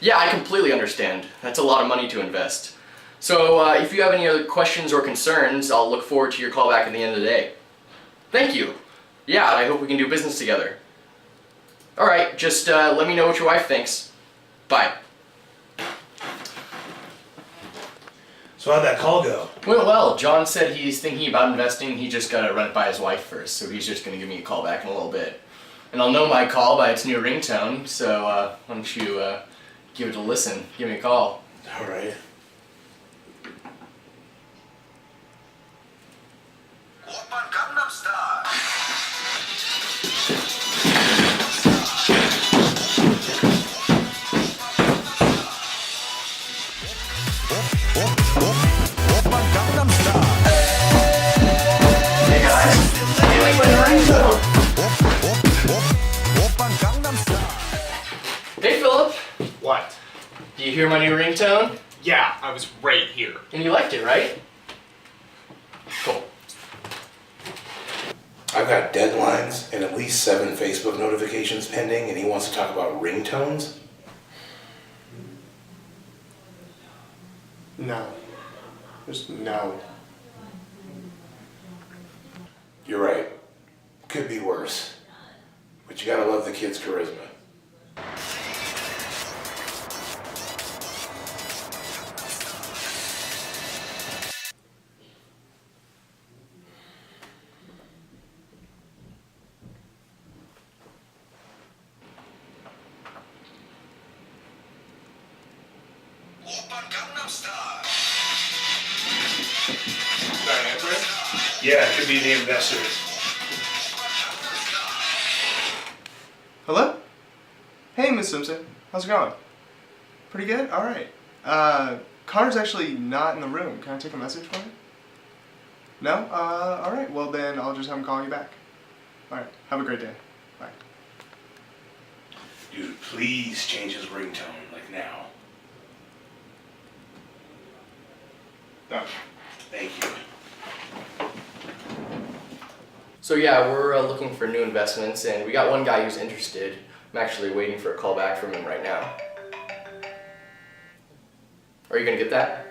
Yeah, I completely understand. That's a lot of money to invest. So if you have any other questions or concerns, I'll look forward to your call back at the end of the day. Thank you. Yeah, I hope we can do business together. Alright, just let me know what your wife thinks. Bye. So how'd that call go? Went well. John said he's thinking about investing. He just gotta run it by his wife first, so he's just gonna give me a call back in a little bit. And I'll know my call by its new ringtone, so why don't you give it a listen. Give me a call. Alright. Hey guys, how you like my ringtone? Hey Philip, What? do you hear my new ringtone? Yeah, I was right here. And you liked it, right? Cool. I've got deadlines and at least 7 Facebook notifications pending, and he wants to talk about ringtones? No. Just no. You're right. Could be worse. But you gotta love the kid's charisma. Yeah, it could be the investor. Hello? Hey, Miss Simpson. How's it going? Pretty good? Alright. Connor's actually not in the room. Can I take a message for him? No? Alright. Well, then I'll just have him call you back. Alright. Have a great day. Bye. Dude, please change his ringtone, like now. No. Thank you. So yeah, we're looking for new investments, and we got one guy who's interested. I'm actually waiting for a call back from him right now. Are you gonna get that?